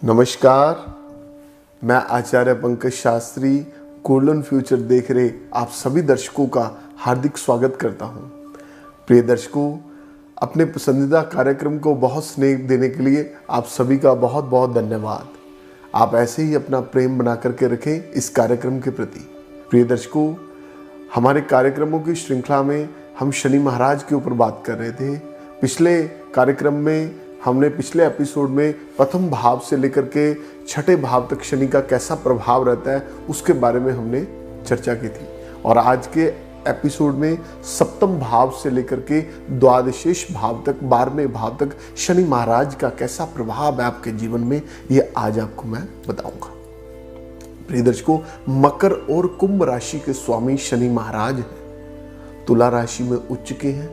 नमस्कार, मैं आचार्य Pankaj Shastri golden future देख रहे आप सभी दर्शकों का हार्दिक स्वागत करता हूं। प्रिय दर्शकों, अपने पसंदीदा कार्यक्रम को बहुत स्नेह देने के लिए आप सभी का बहुत बहुत धन्यवाद। आप ऐसे ही अपना प्रेम बना करके रखें इस कार्यक्रम के प्रति। प्रिय दर्शकों, हमारे कार्यक्रमों की श्रृंखला में हम शनि महाराज के ऊपर बात कर रहे थे। पिछले कार्यक्रम में हमने पिछले एपिसोड में प्रथम भाव से लेकर के छठे भाव तक शनि का कैसा प्रभाव रहता है उसके बारे में हमने चर्चा की थी। और आज के एपिसोड में सप्तम भाव से लेकर के द्वादशेश भाव तक 12वें भाव तक शनि महाराज का कैसा प्रभाव है आपके जीवन में, ये आज आपको मैं बताऊंगा। प्रिय दर्शकों, मकर और कुंभ राशि के स्वामी शनि महाराज हैं। तुला राशि में उच्च के हैं,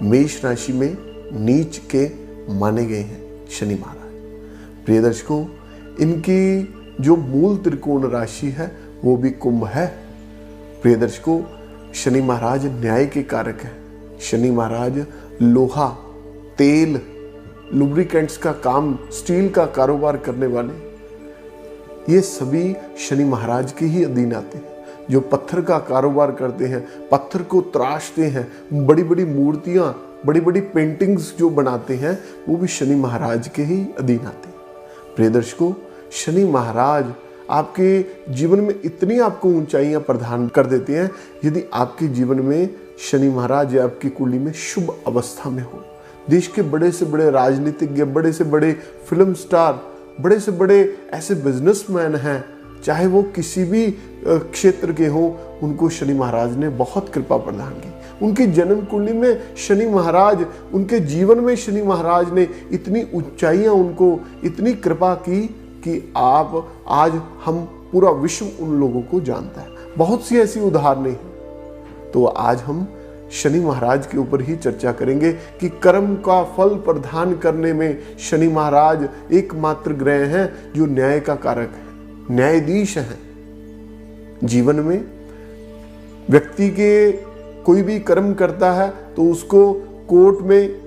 मेष राशि में नीच के माने गए हैं शनि महाराज। प्रिय दर्शकों, इनकी जो मूल त्रिकोण राशि है वो भी कुंभ है। प्रिय दर्शकों, शनि महाराज न्याय के कारक है। शनि महाराज लोहा, तेल, लुब्रिकेंट्स का काम, स्टील का कारोबार करने वाले, ये सभी शनि महाराज के ही अधीन आते हैं। जो पत्थर का कारोबार करते हैं, पत्थर को तराशते हैं, बड़ी बड़ी मूर्तियां, बड़ी बड़ी पेंटिंग्स जो बनाते हैं, वो भी शनि महाराज के ही अधीन आते हैं। प्रिय दर्शकों, शनि महाराज आपके जीवन में इतनी आपको ऊंचाइयां प्रदान कर देते हैं यदि आपके जीवन में शनि महाराज या आपकी कुंडली में शुभ अवस्था में हो। देश के बड़े से बड़े राजनीतिज्ञ, बड़े से बड़े फिल्म स्टार, बड़े से बड़े ऐसे बिजनेसमैन हैं, चाहे वो किसी भी क्षेत्र के हों, उनको शनि महाराज ने बहुत कृपा प्रदान की। उनकी जन्म कुंडली में शनि महाराज, उनके जीवन में शनि महाराज ने इतनी ऊंचाइयां, उनको इतनी कृपा की कि आज हम पूरा विश्व उन लोगों को जानता है। बहुत सी ऐसी उदाहरणें हैं। तो आज हम शनि महाराज के ऊपर ही चर्चा करेंगे कि कर्म का फल प्रदान करने में शनि महाराज एकमात्र ग्रह हैं जो न्याय का कारक है, न्यायाधीश हैं। जीवन में व्यक्ति के कोई भी कर्म करता है तो उसको कोर्ट में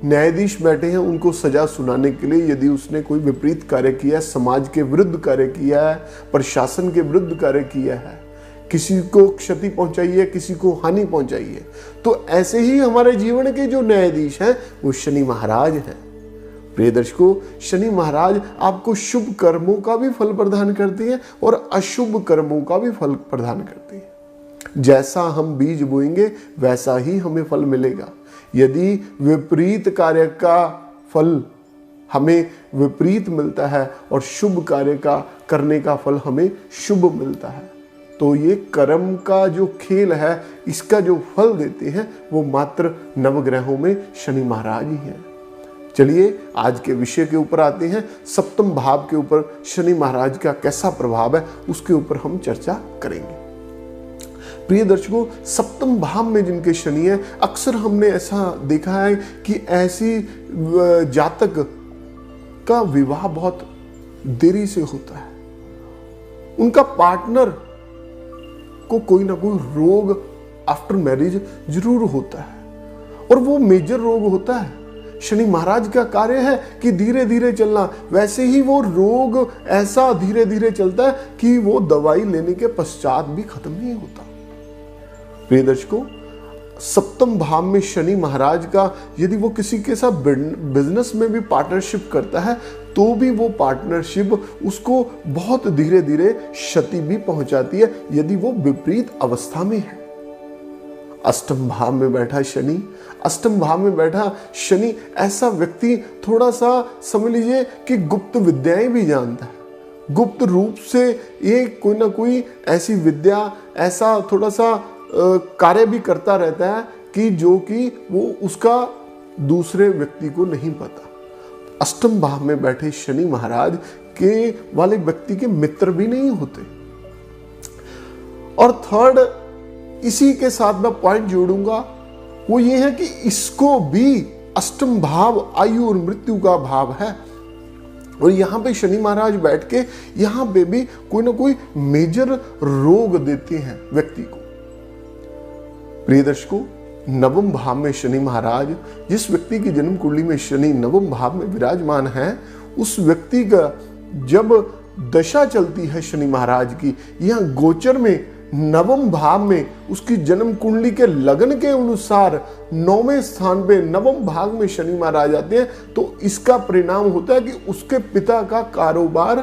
न्यायाधीश बैठे हैं उनको सजा सुनाने के लिए। यदि उसने कोई विपरीत कार्य किया है, समाज के विरुद्ध कार्य किया है, प्रशासन के विरुद्ध कार्य किया है, किसी को क्षति पहुंचाई है, किसी को हानि पहुंचाई है, तो ऐसे ही हमारे जीवन के जो न्यायाधीश हैं वो शनि महाराज हैं। प्रिय दर्शकों, शनि महाराज आपको शुभ कर्मों का भी फल प्रदान करते हैं और अशुभ कर्मों का भी फल प्रदान करते हैं। जैसा हम बीज बोएंगे वैसा ही हमें फल मिलेगा। यदि विपरीत कार्य का फल हमें विपरीत मिलता है और शुभ कार्य का करने का फल हमें शुभ मिलता है, तो ये कर्म का जो खेल है, इसका जो फल देते हैं वो मात्र नवग्रहों में शनि महाराज ही हैं। चलिए आज के विषय के ऊपर आते हैं। सप्तम भाव के ऊपर शनि महाराज का कैसा प्रभाव है उसके ऊपर हम चर्चा करेंगे। प्रिय दर्शकों, सप्तम भाव में जिनके शनि है, अक्सर हमने ऐसा देखा है कि ऐसी जातक का विवाह बहुत देरी से होता है। उनका पार्टनर को कोई ना कोई रोग आफ्टर मैरिज जरूर होता है और वो मेजर रोग होता है। शनि महाराज का कार्य है कि धीरे धीरे चलना, वैसे ही वो रोग ऐसा धीरे धीरे चलता है कि वो दवाई लेने के पश्चात भी खत्म नहीं होता। प्रिय दर्शकों, सप्तम भाव में शनि महाराज का यदि वो किसी के साथ बिजनेस में भी पार्टनरशिप करता है तो भी वो पार्टनरशिप उसको बहुत धीरे धीरे क्षति भी पहुंचाती है यदि वो विपरीत अवस्था में है। अष्टम भाव में बैठा शनि, अष्टम भाव में बैठा शनि ऐसा व्यक्ति थोड़ा सा समझ लीजिए कि गुप्त विद्याएं भी जानता है। गुप्त रूप से ये कोई ना कोई ऐसी विद्या, ऐसा थोड़ा सा कार्य भी करता रहता है कि जो कि वो उसका दूसरे व्यक्ति को नहीं पता। अष्टम भाव में बैठे शनि महाराज के वाले व्यक्ति के मित्र भी नहीं होते। और थर्ड, इसी के साथ मैं पॉइंट जोड़ूंगा, वो ये है कि इसको भी अष्टम भाव आयु और मृत्यु का भाव है और यहां पे शनि महाराज बैठ के यहां पे भी कोई ना कोई मेजर रोग देते हैं व्यक्ति को। प्रिय दर्शकों, नवम भाव में शनि महाराज, जिस व्यक्ति की जन्म कुंडली में शनि नवम भाव में विराजमान है, उस व्यक्ति का जब दशा चलती है शनि महाराज की, यहाँ गोचर में नवम भाव में उसकी जन्म कुंडली के लगन के अनुसार 9वें स्थान पे नवम भाग में शनि महाराज आते हैं, तो इसका परिणाम होता है कि उसके पिता का कारोबार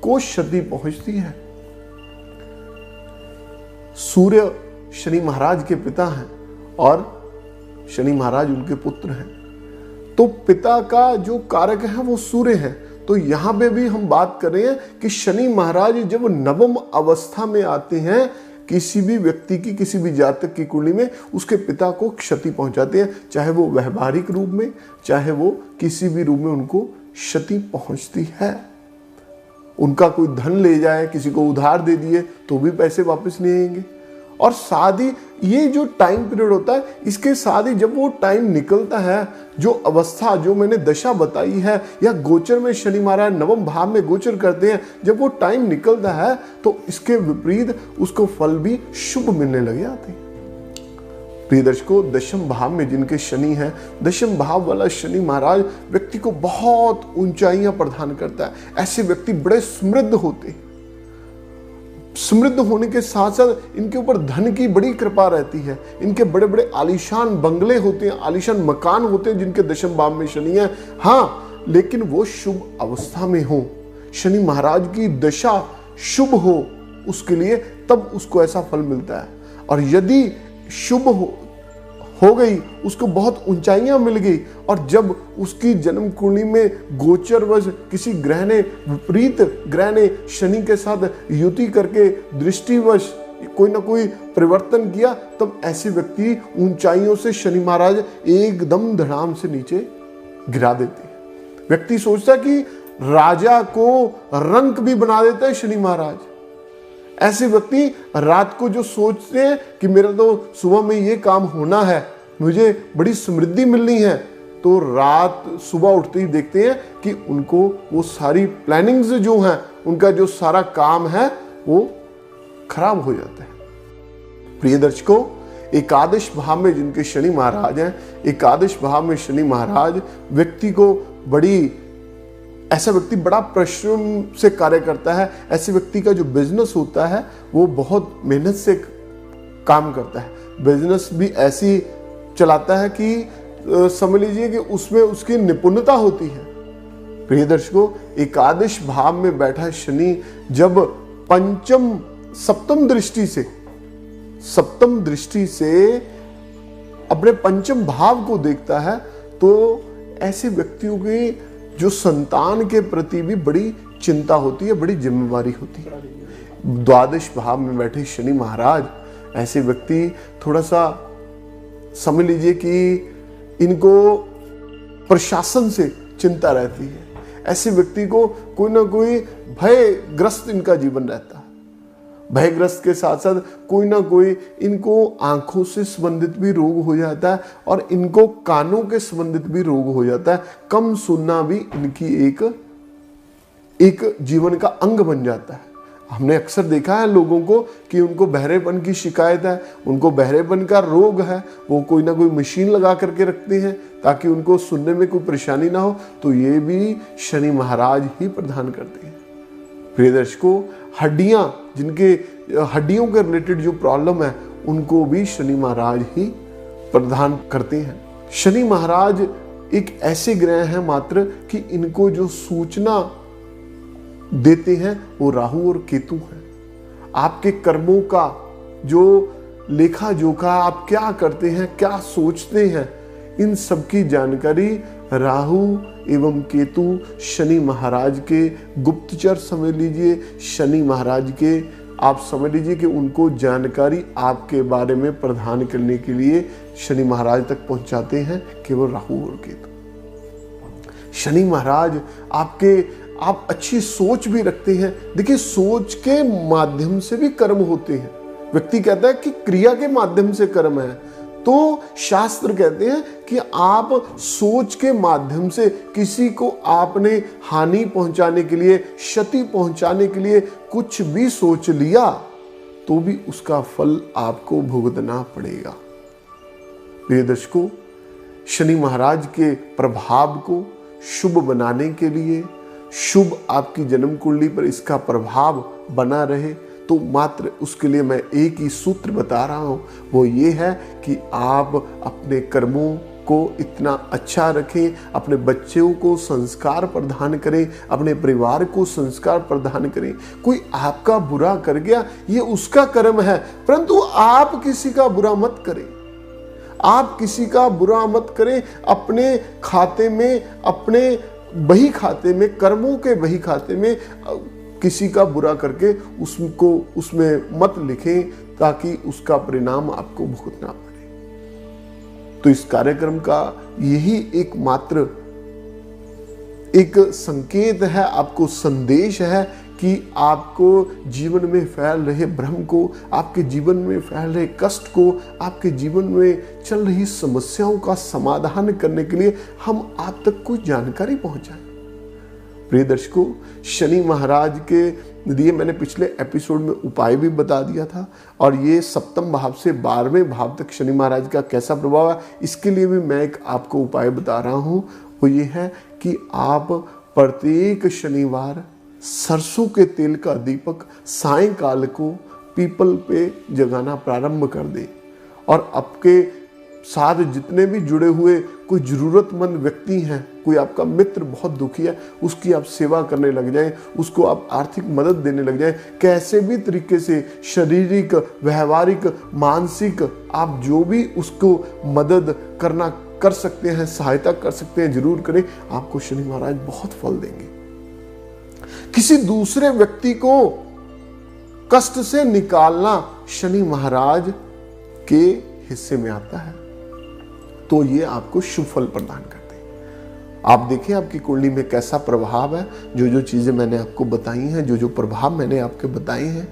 को क्षति पहुंचती है। सूर्य शनि महाराज के पिता हैं और शनि महाराज उनके पुत्र हैं, तो पिता का जो कारक है वो सूर्य है। तो यहां पे भी हम बात कर रहे हैं कि शनि महाराज जब नवम अवस्था में आते हैं किसी भी व्यक्ति की, किसी भी जातक की कुंडली में, उसके पिता को क्षति पहुंचाते हैं, चाहे वो व्यवहारिक रूप में, चाहे वो किसी भी रूप में उनको क्षति पहुंचती है। उनका कोई धन ले जाए, किसी को उधार दे दिए तो भी पैसे वापस नहीं आएंगे। और साथ ही ये जो टाइम पीरियड होता है, इसके साथ ही जब वो टाइम निकलता है, जो अवस्था जो मैंने दशा बताई है, या गोचर में शनि महाराज नवम भाव में गोचर करते हैं, जब वो टाइम निकलता है तो इसके विपरीत उसको फल भी शुभ मिलने लग जाते हैं। प्रिय दर्शकों, दशम भाव में जिनके शनि है, दशम भाव वाला शनि महाराज व्यक्ति को बहुत ऊंचाइयां प्रदान करता है। ऐसे व्यक्ति बड़े समृद्ध होते हैं। समृद्ध होने के साथ साथ इनके ऊपर धन की बड़ी कृपा रहती है। इनके बड़े बड़े आलीशान बंगले होते हैं, आलीशान मकान होते हैं जिनके दशम भाव में शनि है। हाँ, लेकिन वो शुभ अवस्था में हो, शनि महाराज की दशा शुभ हो उसके लिए, तब उसको ऐसा फल मिलता है। और यदि शुभ हो गई, उसको बहुत ऊंचाइयां मिल गई, और जब उसकी जन्म कुंडली में गोचरवश किसी ग्रह ने, विपरीत ग्रह ने शनि के साथ युति करके दृष्टिवश कोई ना कोई परिवर्तन किया, तब ऐसे व्यक्ति ऊंचाइयों से शनि महाराज एकदम धड़ाम से नीचे गिरा देते हैं। व्यक्ति सोचता है कि राजा को रंक भी बना देता है शनि महाराज। ऐसे व्यक्ति रात को जो सोचते हैं कि मेरा तो सुबह में ये काम होना है, मुझे बड़ी समृद्धि मिलनी है, तो रात सुबह उठते ही देखते हैं कि उनको वो सारी प्लानिंग्स जो हैं, उनका जो सारा काम है वो खराब हो जाता है। प्रिय दर्शकों, एकादश भाव में जिनके शनि महाराज हैं, एकादश भाव में शनि महाराज व्यक्ति को ऐसा व्यक्ति बड़ा परिश्रम से कार्य करता है। ऐसे व्यक्ति का जो बिजनेस होता है वो बहुत मेहनत से काम करता है। बिजनेस भी ऐसी चलाता है कि समझ लीजिए कि उसमें उसकी निपुणता होती है। प्रिय दर्शकों, एकादश भाव में बैठा शनि जब सप्तम दृष्टि से अपने पंचम भाव को देखता है, तो ऐसे व्यक्तियों की जो संतान के प्रति भी बड़ी चिंता होती है, बड़ी जिम्मेवारी होती है। द्वादश भाव में बैठे शनि महाराज, ऐसे व्यक्ति थोड़ा सा समझ लीजिए कि इनको प्रशासन से चिंता रहती है। ऐसे व्यक्ति को कोई ना कोई भयग्रस्त इनका जीवन रहता है। भयग्रस्त के साथ साथ कोई ना कोई इनको आंखों से संबंधित भी रोग हो जाता है, और इनको कानों के संबंधित भी रोग हो जाता है। कम सुनना भी इनकी एक जीवन का अंग बन जाता है। हमने अक्सर देखा है लोगों को कि उनको बहरेपन की शिकायत है, उनको बहरेपन का रोग है, वो कोई ना कोई मशीन लगा करके रखते हैं ताकि उनको सुनने में कोई परेशानी ना हो, तो ये भी शनि महाराज ही प्रदान करते हैं। प्रिय दर्शकों, जिनके हड्डियों के रिलेटेड जो प्रॉब्लम है, उनको भी शनि महाराज ही प्रदान करते हैं। शनि महाराज एक ऐसे ग्रह हैं मात्र कि इनको जो सूचना देते हैं वो राहु और केतु हैं। आपके कर्मों का जो लेखा जोखा, आप क्या करते हैं, क्या सोचते हैं, इन सब की जानकारी राहु एवं केतु शनि महाराज के गुप्तचर समझ लीजिए, शनि महाराज के आप समझ लीजिए कि उनको जानकारी आपके बारे में प्रदान करने के लिए शनि महाराज तक पहुंचाते हैं, केवल राहु और केतु। शनि महाराज आप अच्छी सोच भी रखते हैं। देखिए, सोच के माध्यम से भी कर्म होते हैं। व्यक्ति कहता है कि क्रिया के माध्यम से कर्म है, तो शास्त्र कहते हैं कि आप सोच के माध्यम से किसी को आपने हानि पहुंचाने के लिए, क्षति पहुंचाने के लिए कुछ भी सोच लिया, तो भी उसका फल आपको भुगतना पड़ेगा। प्रिय दर्शकों, शनि महाराज के प्रभाव को शुभ बनाने के लिए, शुभ आपकी जन्म कुंडली पर इसका प्रभाव बना रहे, तो मात्र उसके लिए मैं एक ही सूत्र बता रहा हूं, वो ये है कि आप अपने कर्मों को इतना अच्छा रखें, अपने बच्चों को संस्कार प्रदान करें, अपने परिवार को संस्कार प्रदान करें। कोई आपका बुरा कर गया, ये उसका कर्म है, परंतु आप किसी का बुरा मत करें। आप किसी का बुरा मत करें। अपने खाते में, अपने बही खाते में, कर्मों के बही खाते में किसी का बुरा करके उसको उसमें मत लिखें, ताकि उसका परिणाम आपको भुगतना पड़े। तो इस कार्यक्रम का यही एकमात्र एक संकेत है, आपको संदेश है कि आपको जीवन में फैल रहे भ्रम को, आपके जीवन में फैल रहे कष्ट को, आपके जीवन में चल रही समस्याओं का समाधान करने के लिए हम आप तक कुछ जानकारी पहुंचाएं। प्रिय दर्शकों, शनि महाराज के लिए मैंने पिछले एपिसोड में उपाय भी बता दिया था, और ये सप्तम भाव से 12वें भाव तक शनि महाराज का कैसा प्रभाव है, इसके लिए भी मैं एक आपको उपाय बता रहा हूं। वो ये है कि आप प्रत्येक शनिवार सरसों के तेल का दीपक सायंकाल को पीपल पे जगाना प्रारंभ कर दें, और आपके साथ जितने भी जुड़े हुए कोई जरूरतमंद व्यक्ति हैं, कोई आपका मित्र बहुत दुखी है, उसकी आप सेवा करने लग जाएं, उसको आप आर्थिक मदद देने लग जाएं। कैसे भी तरीके से शारीरिक, व्यवहारिक, मानसिक, आप जो भी उसको मदद करना कर सकते हैं, सहायता कर सकते हैं, जरूर करें। आपको शनि महाराज बहुत फल देंगे। किसी दूसरे व्यक्ति को कष्ट से निकालना शनि महाराज के हिस्से में आता है, तो ये आपको शुभ फल प्रदान करते हैं। आप देखें आपकी कुंडली में कैसा प्रभाव है। जो जो चीजें मैंने आपको बताई हैं, जो जो प्रभाव मैंने आपके बताए हैं,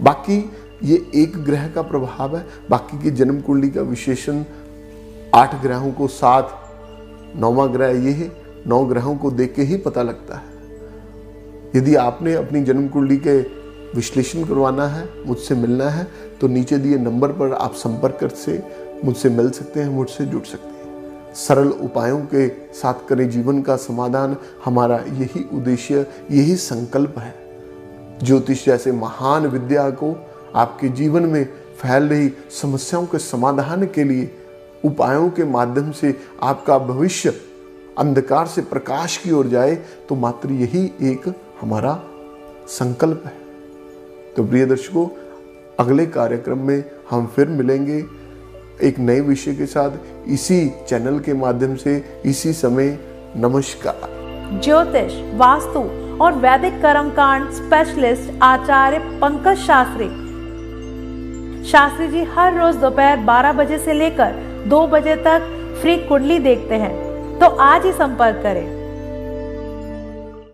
बाकी ये एक ग्रह का प्रभाव है। बाकी की जन्म कुंडली का विशेषण 8 ग्रहों को साथ 9वां ग्रह ये है, 9 ग्रहों को देख के ही पता लगता है। यदि आपने अपनी जन्म कुंडली के विश्लेषण करवाना है, मुझसे मिलना है, तो नीचे दिए नंबर पर आप संपर्क से मुझसे मिल सकते हैं, मुझसे जुड़ सकते हैं। सरल उपायों के साथ करें जीवन का समाधान, हमारा यही उद्देश्य, यही संकल्प है। ज्योतिष जैसे महान विद्या को आपके जीवन में फैल रही समस्याओं के समाधान के लिए उपायों के माध्यम से आपका भविष्य अंधकार से प्रकाश की ओर जाए, तो मात्र यही एक हमारा संकल्प है। तो प्रिय दर्शकों, अगले कार्यक्रम में हम फिर मिलेंगे एक नए विषय के साथ, इसी चैनल के माध्यम से, इसी समय। नमस्कार। ज्योतिष, वास्तु और वैदिक कर्मकांड स्पेशलिस्ट आचार्य पंकज शास्त्री जी हर रोज दोपहर 12 बजे से लेकर 2 बजे तक फ्री कुंडली देखते हैं, तो आज ही संपर्क करें।